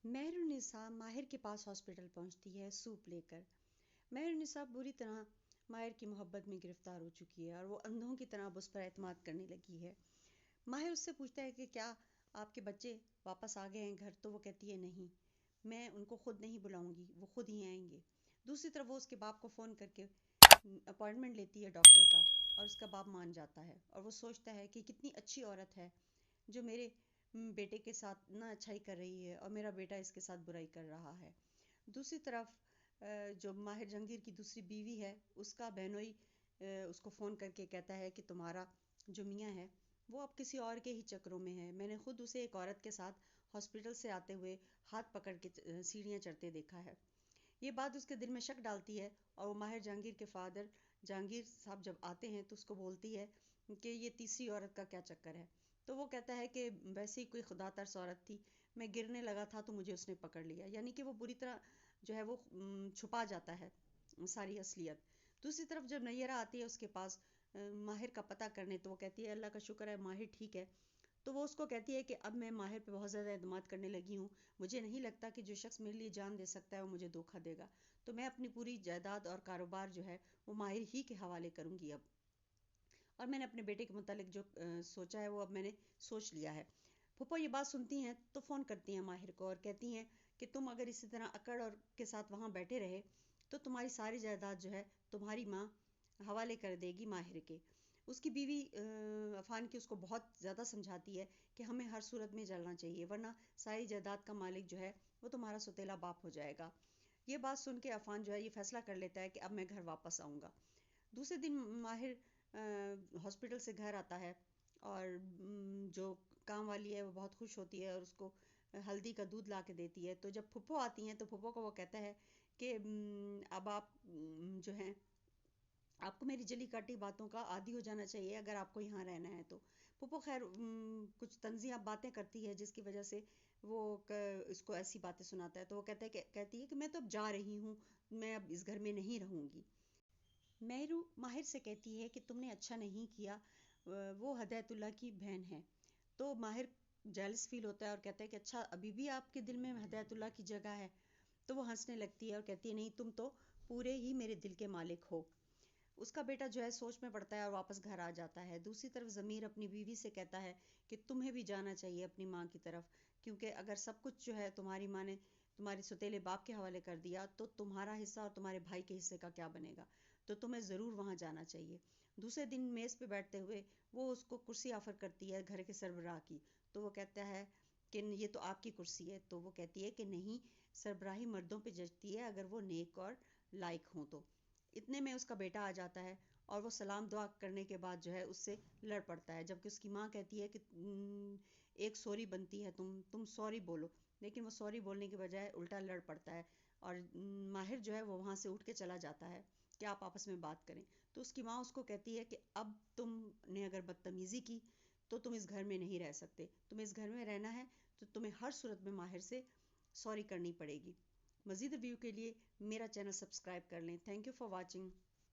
Mehrunnisa ماہر کے پاس hospital پہنچتی ہے سوپ لے کر۔ مہرالنساء بری طرح ماہر کی محبت میں گرفتار ہو چکی ہے اور وہ اندھوں کی طرح اب اس پر اعتماد کرنے لگی ہے۔ ماہر اس سے پوچھتا ہے کہ کیا آپ کے بچے واپس آ گئے ہیں گھر، تو وہ کہتی ہے نہیں، میں ان کو خود نہیں بلاؤں گی، وہ خود ہی آئیں گے۔ دوسری طرف وہ اس کے باپ کو فون کر کے اپوائنٹمنٹ لیتی ہے ڈاکٹر کا، اور اس کا باپ مان جاتا ہے اور وہ سوچتا ہے کہ کتنی اچھی عورت ہے جو میرے بیٹے کے ساتھ نہ اچھائی کر رہی ہے اور میرا بیٹا اس کے ساتھ برائی کر رہا ہے۔ دوسری طرف جو ماہر جہانگیر کی دوسری بیوی ہے، اس کا بہنوئی اس کو فون کر کے کہتا ہے کہ تمہارا جو میاں ہے وہ اب کسی اور کے ہی چکروں میں ہے، میں نے خود اسے ایک عورت کے ساتھ ہاسپٹل سے آتے ہوئے ہاتھ پکڑ کے سیڑھیاں چڑھتے دیکھا ہے۔ یہ بات اس کے دل میں شک ڈالتی ہے اور وہ ماہر جہانگیر کے فادر جہانگیر صاحب جب آتے ہیں تو اس کو بولتی ہے کہ یہ تیسری عورت کا کیا چکر ہے، تو وہ کہتا ہے کہ ویسے ہی کوئی خدا ترس عورت تھی، میں گرنے لگا تھا تو مجھے اس نے پکڑ لیا، یعنی کہ وہ بری طرح جو ہے وہ چھپا جاتا ہے ساری اصلیت۔ دوسری طرف جب نیرہ آتی ہے اس کے پاس ماہر کا پتہ کرنے، تو وہ کہتی ہے اللہ کا شکر ہے ماہر ٹھیک ہے۔ تو وہ اس کو کہتی ہے کہ اب میں ماہر پہ بہت زیادہ اعتماد کرنے لگی ہوں، مجھے نہیں لگتا کہ جو شخص میرے لیے جان دے سکتا ہے وہ مجھے دھوکہ دے گا، تو میں اپنی پوری جائیداد اور کاروبار جو ہے وہ ماہر ہی کے حوالے کروں گی اب، اور میں نے اپنے بیٹے کے متعلق جو سوچا ہے وہ اب میں نے سوچ لیا ہے۔ پھپھو یہ بات سنتی ہیں تو فون کرتی ہیں ماہر کو اور کہتی ہیں کہ تم اگر اسی طرح اکڑ اور کے ساتھ وہاں بیٹھے رہے تو تمہاری ساری جائیداد جو ہے تمہاری ماں حوالے کر دے گی ماہر کے۔ اس کی بیوی عفان کی اس کو بہت زیادہ سمجھاتی ہے کہ ہمیں ہر صورت میں جلنا چاہیے ورنہ ساری جائیداد کا مالک جو ہے وہ تمہارا سوتیلا باپ ہو جائے گا۔ یہ بات سن کے عفان جو ہے یہ فیصلہ کر لیتا ہے کہ اب میں گھر واپس آؤں گا۔ دوسرے دن ماہر ہاسپٹل سے گھر آتا ہے اور جو کام والی ہے وہ بہت خوش ہوتی ہے اور اس کو ہلدی کا دودھ لا کے دیتی ہے۔ تو جب پھپھو آتی ہیں تو پھپھو کو وہ کہتا ہے کہ اب آپ جو ہیں آپ کو میری جلی کاٹی باتوں کا عادی ہو جانا چاہیے اگر آپ کو یہاں رہنا ہے تو۔ پھپھو خیر کچھ طنزیہ باتیں کرتی ہے جس کی وجہ سے وہ اس کو ایسی باتیں سناتا ہے، تو وہ کہتی ہے کہ میں تو اب جا رہی ہوں، میں اب اس گھر میں نہیں رہوں گی۔ مہرو ماہر سے کہتی ہے کہ تم نے اچھا نہیں کیا، وہ ہدایت اللہ کی بہن ہے۔ تو ماہر جیلس فیل ہوتا ہے اور کہتا ہے کہ اچھا ابھی بھی آپ کے دل میں ہدایت اللہ کی جگہ ہے، تو وہ ہنسنے لگتی ہے اور کہتی ہے نہیں، تم تو پورے ہی میرے دل کے مالک ہو۔ اس کا بیٹا جو ہے سوچ میں پڑتا ہے اور واپس گھر آ جاتا ہے۔ دوسری طرف ضمیر اپنی بیوی سے کہتا ہے کہ تمہیں بھی جانا چاہیے اپنی ماں کی طرف، کیونکہ اگر سب کچھ جو ہے تمہاری ماں نے تمہارے ستیلے باپ کے حوالے کر دیا تو تمہارا حصہ اور تمہارے بھائی کے حصے کا کیا بنے گا، تو تمہیں ضرور وہاں جانا چاہیے۔ دوسرے دن میز پہ بیٹھتے ہوئے وہ اس کو کرسی آفر کرتی ہے گھر کے سربراہ کی، تو وہ کہتا ہے کہ یہ تو آپ کی کرسی ہے، تو وہ کہتی ہے کہ نہیں، سربراہی مردوں پہ جچتی ہے اگر وہ نیک اور لائق ہوں تو۔ اتنے میں اس کا بیٹا آ جاتا ہے اور وہ سلام دعا کرنے کے بعد جو ہے اس سے لڑ پڑتا ہے، جبکہ اس کی ماں کہتی ہے کہ ایک سوری بنتی ہے، تم سوری بولو، لیکن وہ سوری بولنے کے بجائے الٹا لڑ پڑتا ہے اور ماہر جو ہے وہ وہاں سے اٹھ کے چلا جاتا ہے کہ آپ آپس میں بات کریں۔ تو اس کی ماں اس کو کہتی ہے کہ اب تم نے اگر بدتمیزی کی تو تم اس گھر میں نہیں رہ سکتے، تمہیں اس گھر میں رہنا ہے تو تمہیں ہر صورت میں ماہر سے سوری کرنی پڑے گی۔ مزید ریویو کے لیے میرا چینل سبسکرائب کر لیں۔ Thank you for watching.